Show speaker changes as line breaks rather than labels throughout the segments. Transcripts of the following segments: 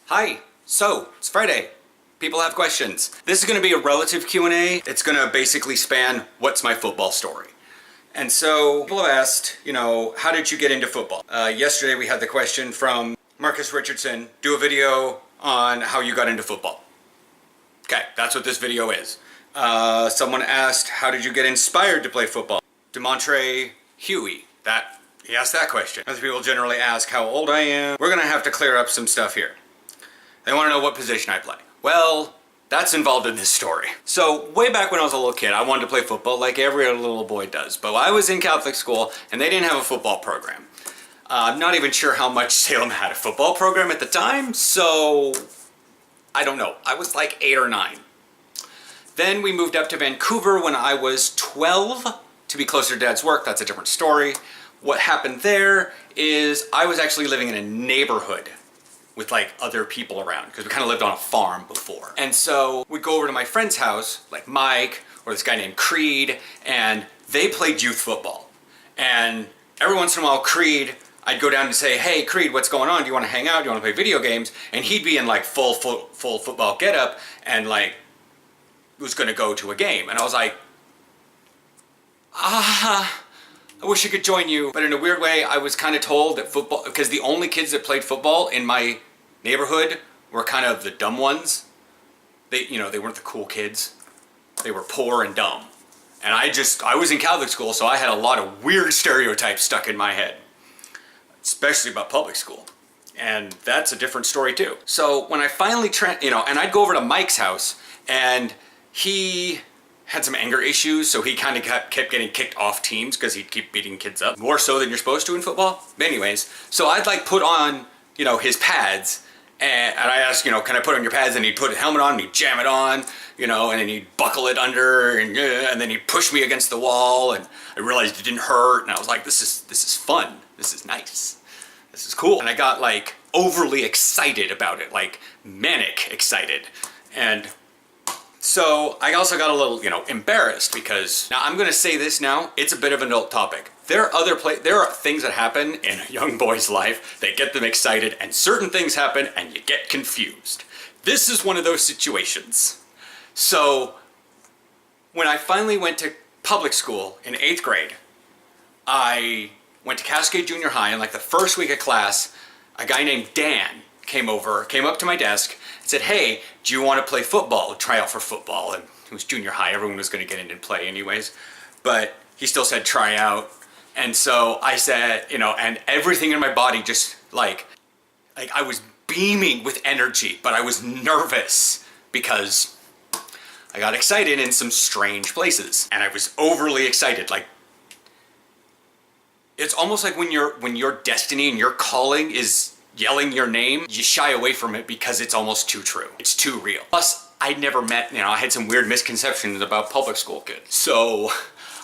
Hi, so it's Friday. People have questions. This is gonna be a relative Q&A. It's gonna basically span what's my football story. And so people have asked, how did you get into football? Yesterday we had the question from Marcus Richardson, do a video on how you got into football. Okay, that's what this video is. Someone asked, how did you get inspired to play football? Demontre Huey, he asked that question. Other people generally ask how old I am. We're gonna have to clear up some stuff here. They want to know what position I play. Well, that's involved in this story. So way back when I was a little kid, I wanted to play football like every other little boy does. But I was in Catholic school and they didn't have a football program. I'm not even sure how much Salem had a football program at the time, so I don't know. I was like 8 or 9. Then we moved up to Vancouver when I was 12 to be closer to Dad's work. That's a different story. What happened there is I was actually living in a neighborhood with like other people around because we kind of lived on a farm before. And so we'd go over to my friend's house, like Mike or this guy named Creed, and they played youth football. And every once in a while, Creed, I'd go down and say, hey Creed, what's going on? Do you want to hang out? Do you want to play video games? And he'd be in like full football getup and like was gonna go to a game. And I was like, I wish I could join you. But in a weird way, I was kind of told that football, because the only kids that played football in my neighborhood were kind of the dumb ones. They weren't the cool kids. They were poor and dumb. And I was in Catholic school, so I had a lot of weird stereotypes stuck in my head, especially about public school. And that's a different story too. So when I finally, and I'd go over to Mike's house, and he had some anger issues, so he kind of kept getting kicked off teams because he'd keep beating kids up. More so than you're supposed to in football. But anyways, so I'd like put on, his pads, and I asked, can I put on your pads? And he'd put a helmet on, and he'd jam it on, and then he'd buckle it under, and then he'd push me against the wall, and I realized it didn't hurt, and I was like, this is fun. This is nice. This is cool. And I got like overly excited about it, like manic excited. And so I also got a little, embarrassed because, now I'm gonna say this now, it's a bit of an adult topic. There are things that happen in a young boy's life that get them excited, and certain things happen and you get confused. This is one of those situations. So when I finally went to public school in 8th grade, I went to Cascade Junior High, and like the first week of class, a guy named Dan came up to my desk and said, hey, do you want to play football? Try out for football. And it was junior high. Everyone was going to get in and play anyways. But he still said try out. And so I said, and everything in my body just like I was beaming with energy, but I was nervous because I got excited in some strange places. And I was overly excited. Like, it's almost like when your destiny and your calling is yelling your name, you shy away from it because it's almost too true. It's too real. Plus, I'd never met, I had some weird misconceptions about public school kids. So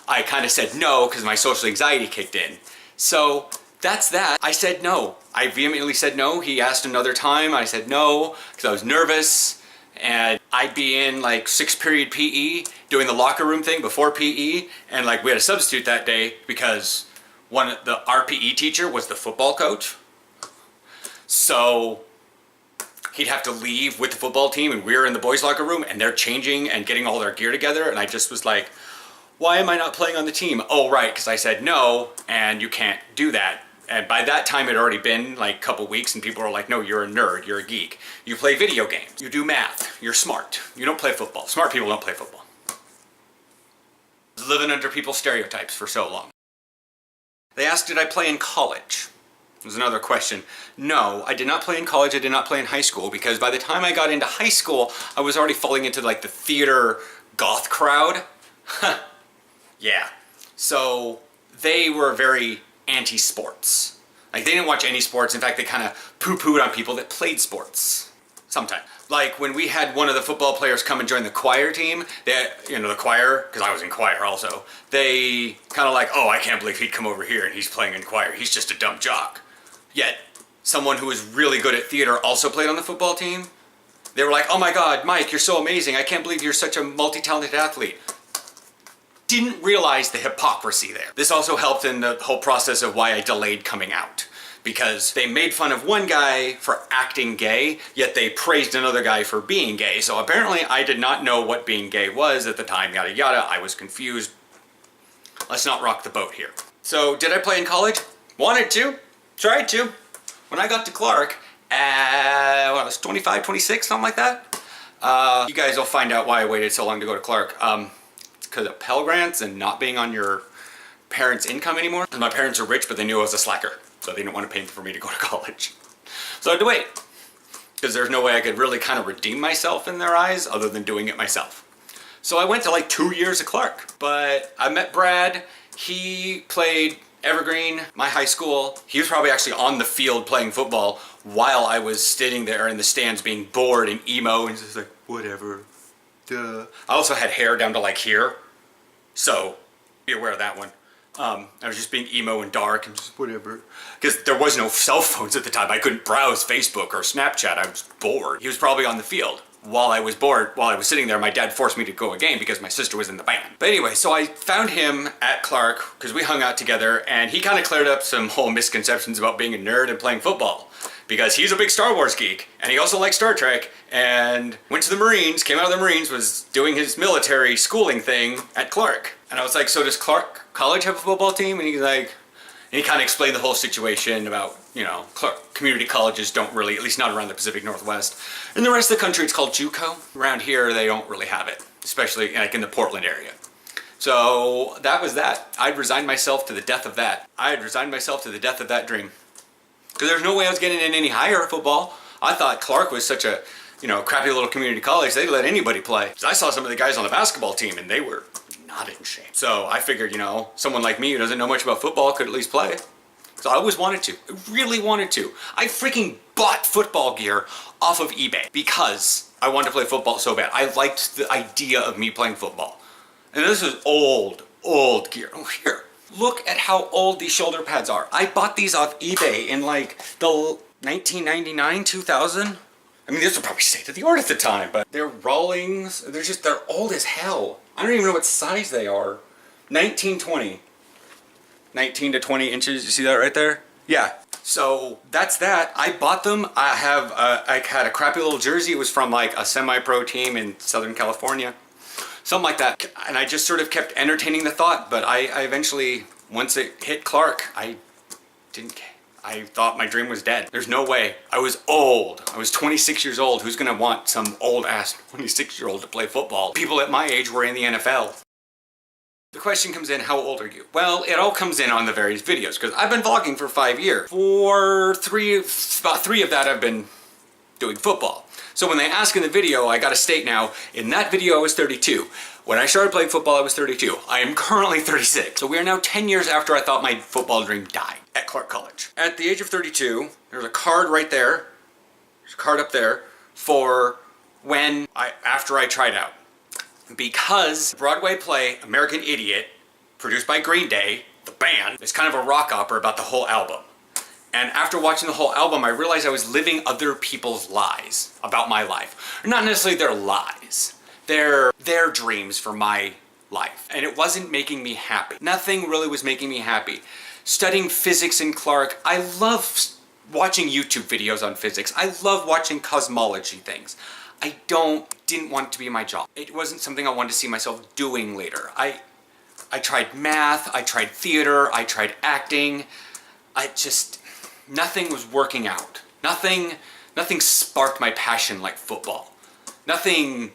I kind of said no because my social anxiety kicked in. So that's that. I said no. I vehemently said no. He asked another time. I said no because I was nervous. And I'd be in like 6th period PE doing the locker room thing before PE. And like we had a substitute that day because our PE teacher was the football coach. So he'd have to leave with the football team, and we were in the boys' locker room, and they're changing and getting all their gear together, and I just was like, why am I not playing on the team? Oh, right, because I said no, and you can't do that. And by that time, it had already been like a couple weeks, and people were like, no, you're a nerd, you're a geek. You play video games, you do math, you're smart. You don't play football. Smart people don't play football. Living under people's stereotypes for so long. They asked, did I play in college? Was another question. No, I did not play in college. I did not play in high school because by the time I got into high school, I was already falling into like the theater goth crowd. Yeah. So they were very anti-sports. Like they didn't watch any sports. In fact, they kind of poo-pooed on people that played sports. Sometimes. Like when we had one of the football players come and join the choir team, the choir, because I was in choir also, they kind of like, oh, I can't believe he'd come over here and he's playing in choir. He's just a dumb jock. Yet, someone who was really good at theater also played on the football team. They were like, oh my God, Mike, you're so amazing. I can't believe you're such a multi-talented athlete. Didn't realize the hypocrisy there. This also helped in the whole process of why I delayed coming out. because they made fun of one guy for acting gay, yet they praised another guy for being gay. So apparently I did not know what being gay was at the time, yada yada. I was confused. Let's not rock the boat here. So did I play in college? Wanted to, tried to. When I got to Clark, I was 25, 26, something like that. You guys will find out why I waited so long to go to Clark. It's because of Pell Grants and not being on your parents' income anymore. And my parents are rich, but they knew I was a slacker, so they didn't want to pay for me to go to college. So I had to wait, because there's no way I could really kind of redeem myself in their eyes other than doing it myself. So I went to like 2 years of Clark, but I met Brad. He played Evergreen, my high school. He was probably actually on the field playing football while I was sitting there in the stands being bored and emo and just like, whatever, duh. I also had hair down to like here, so be aware of that one. I was just being emo and dark and just whatever. Because there was no cell phones at the time. I couldn't browse Facebook or Snapchat. I was bored. He was probably on the field. While I was bored, while I was sitting there, my dad forced me to go a game because my sister was in the band. But anyway, so I found him at Clark because we hung out together, and he kind of cleared up some whole misconceptions about being a nerd and playing football. Because he's a big Star Wars geek, and he also likes Star Trek, and went to the Marines, came out of the Marines, was doing his military schooling thing at Clark. And I was like, so does Clark College have a football team? And he's like, and he kind of explained the whole situation about, you know, Clark community colleges don't really, at least not around the Pacific Northwest. In the rest of the country, it's called JUCO. Around here, they don't really have it, especially like in the Portland area. So that was that. I'd resigned myself to the death of that. I had resigned myself to the death of that dream. Because there's no way I was getting in any higher football. I thought Clark was such a, you know, crappy little community college. They'd let anybody play. So I saw some of the guys on the basketball team, and they were not in shape. So I figured, you know, someone like me who doesn't know much about football could at least play. So I always wanted to. I really wanted to. I freaking bought football gear off of eBay because I wanted to play football so bad. I liked the idea of me playing football. And this is old gear. Oh, here. Look at how old these shoulder pads are. I bought these off eBay in like the 1999, 2000. I mean, these were probably state of the art at the time, but they're Rawlings. They're old as hell. I don't even know what size they are. 1920. 19 to 20 inches, you see that right there? Yeah. So that's that. I bought them. I had a crappy little jersey. It was from like a semi-pro team in Southern California. Something like that. And I just sort of kept entertaining the thought, but I eventually, once it hit Clark, I thought my dream was dead. There's no way. I was old. I was 26 years old. Who's gonna want some old ass 26-year-old to play football? People at my age were in the NFL. The question comes in, how old are you? Well, it all comes in on the various videos, because I've been vlogging for 5 years. About three of that I've been doing football. So when they ask in the video, I gotta state now, in that video I was 32. When I started playing football, I was 32. I am currently 36. So we are now 10 years after I thought my football dream died at Clark College. At the age of 32, there's a card right there, there's a card up there, for after I tried out. Because Broadway play American Idiot, produced by Green Day, the band, is kind of a rock opera about the whole album. And after watching the whole album, I realized I was living other people's lies about my life. Not necessarily their lies, their dreams for my life. And it wasn't making me happy. Nothing really was making me happy. Studying physics in Clark, I love watching YouTube videos on physics. I love watching cosmology things. I didn't want it to be my job. It wasn't something I wanted to see myself doing later. I tried math, I tried theater, I tried acting. Nothing was working out. Nothing sparked my passion like football. Nothing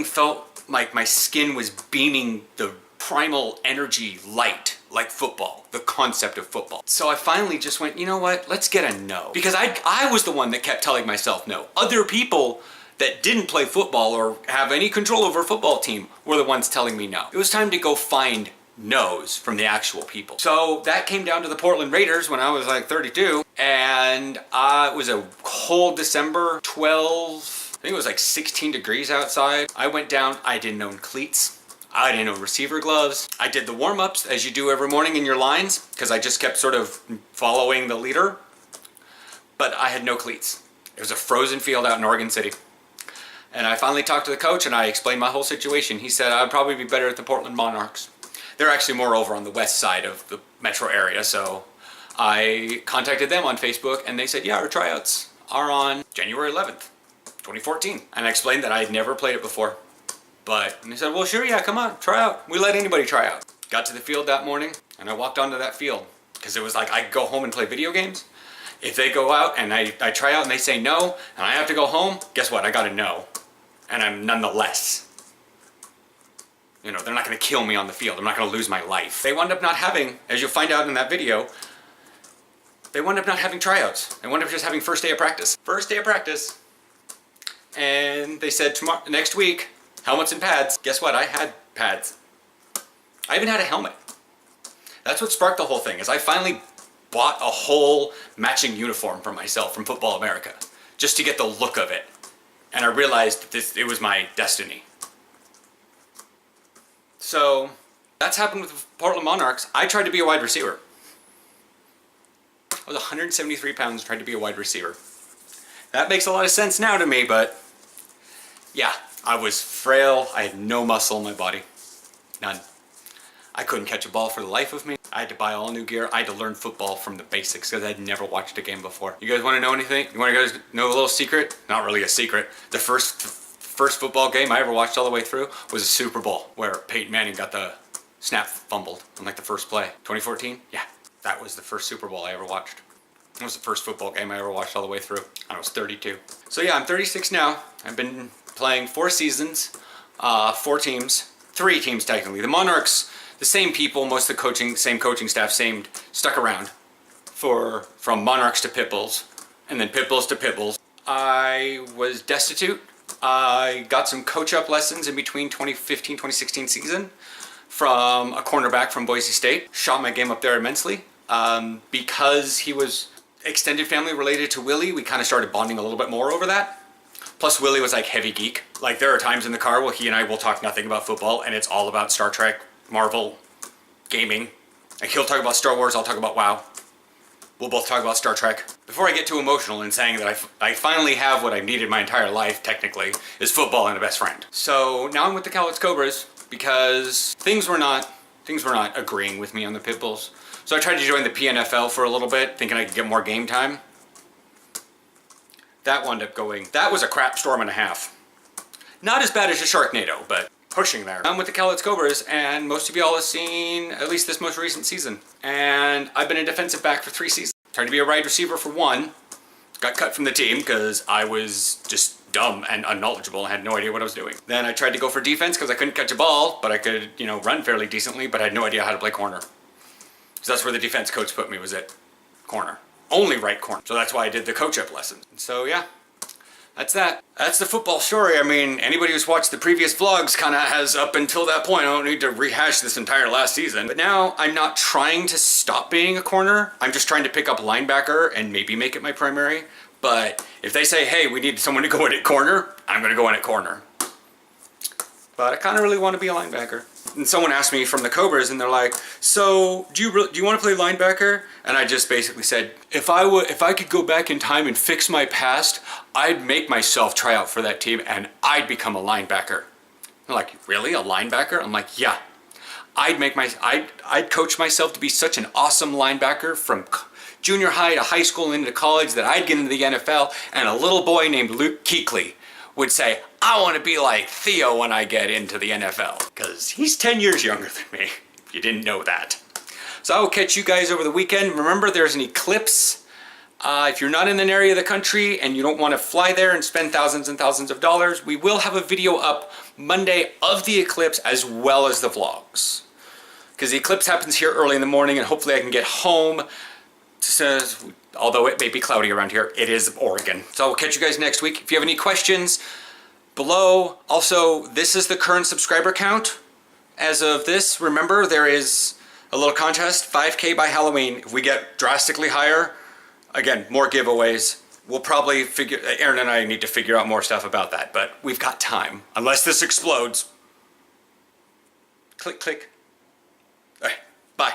felt like my skin was beaming the primal energy light like football, the concept of football. So I finally just went, you know what, let's get a no. Because I was the one that kept telling myself no. Other people that didn't play football or have any control over a football team were the ones telling me no. It was time to go find no's from the actual people. So that came down to the Portland Raiders when I was like 32, and it was a cold December, I think it was like 16 degrees outside. I went down, I didn't own cleats. I didn't own receiver gloves. I did the warm-ups as you do every morning in your lines, because I just kept sort of following the leader, but I had no cleats. It was a frozen field out in Oregon City. And I finally talked to the coach and I explained my whole situation. He said I'd probably be better at the Portland Monarchs. They're actually more over on the west side of the metro area, so I contacted them on Facebook and they said, yeah, our tryouts are on January 11th, 2014. And I explained that I had never played it before. And they said, well, sure, yeah, come on, try out. We let anybody try out. Got to the field that morning and I walked onto that field because it was like I could go home and play video games. If they go out and I try out and they say no and I have to go home, guess what? I got a no. And I'm nonetheless. You know, they're not going to kill me on the field. I'm not going to lose my life. They wound up not having, as you'll find out in that video, they wound up not having tryouts. They wound up just having first day of practice. First day of practice. And they said next week, helmets and pads. Guess what? I had pads. I even had a helmet. That's what sparked the whole thing, is I finally bought a whole matching uniform for myself from Football America, just to get the look of it. And I realized that it was my destiny. So that's happened with the Portland Monarchs. I tried to be a wide receiver. I was 173 pounds, tried to be a wide receiver. That makes a lot of sense now to me, but yeah, I was frail. I had no muscle in my body. None. I couldn't catch a ball for the life of me. I had to buy all new gear. I had to learn football from the basics because I'd never watched a game before. You guys want to know anything? You want to guys know a little secret? Not really a secret. The first football game I ever watched all the way through was a Super Bowl where Peyton Manning got the snap fumbled on like the first play. 2014? Yeah, that was the first Super Bowl I ever watched. It was the first football game I ever watched all the way through. I was 32. So yeah, I'm 36 now. I've been playing 4 seasons, 4 teams, 3 teams technically. The Monarchs, the same people, most of the same coaching staff, stuck around from Monarchs to Pitbulls, and then Pitbulls to Pitbulls. I was destitute. I got some coach-up lessons in between 2015-2016 season from a cornerback from Boise State. Shot my game up there immensely. Because he was extended family related to Willie, we kind of started bonding a little bit more over that. Plus Willie was like heavy geek. Like there are times in the car where he and I will talk nothing about football and it's all about Star Trek, Marvel, gaming. Like he'll talk about Star Wars, I'll talk about WoW. We'll both talk about Star Trek. Before I get too emotional in saying that I finally have what I've needed my entire life, technically, is football and a best friend. So now I'm with the Cowlitz Cobras because things were not agreeing with me on the Pitbulls. So I tried to join the PNFL for a little bit, thinking I could get more game time. That wound up that was a crap storm and a half. Not as bad as a Sharknado, but pushing there. I'm with the Cowlitz Cobras, and most of y'all have seen at least this most recent season. And I've been a defensive back for 3 seasons. Tried to be a wide receiver for 1. Got cut from the team because I was just dumb and unknowledgeable and had no idea what I was doing. Then I tried to go for defense because I couldn't catch a ball, but I could, run fairly decently, but I had no idea how to play corner. So that's where the defense coach put me, was at corner. Only right corner. So that's why I did the coach-up lessons. So yeah, that's that. That's the football story. I mean, anybody who's watched the previous vlogs kind of has up until that point. I don't need to rehash this entire last season. But now I'm not trying to stop being a corner. I'm just trying to pick up linebacker and maybe make it my primary. But if they say, hey, we need someone to go in at corner, I'm going to go in at corner. But I kind of really want to be a linebacker. And someone asked me from the Cobras, and they're like, so do you want to play linebacker? And I just basically said, if I could go back in time and fix my past, I'd make myself try out for that team and I'd become a linebacker. They're like, really, a linebacker? I'm like, yeah. I'd coach myself to be such an awesome linebacker from junior high to high school and into college that I'd get into the NFL, and a little boy named Luke Kuechly would say, I want to be like Theo when I get into the NFL. Because he's 10 years younger than me, if you didn't know that. So I will catch you guys over the weekend. Remember, there's an eclipse. If you're not in an area of the country and you don't want to fly there and spend thousands and thousands of dollars, we will have a video up Monday of the eclipse as well as the vlogs. Because the eclipse happens here early in the morning, and hopefully I can get home. Although it may be cloudy around here, it is Oregon. So I'll catch you guys next week. If you have any questions, below. Also, this is the current subscriber count. As of this, remember, there is a little contest, 5K by Halloween. If we get drastically higher, again, more giveaways. We'll probably Aaron and I need to figure out more stuff about that, but we've got time. Unless this explodes. Click, click. All right, bye.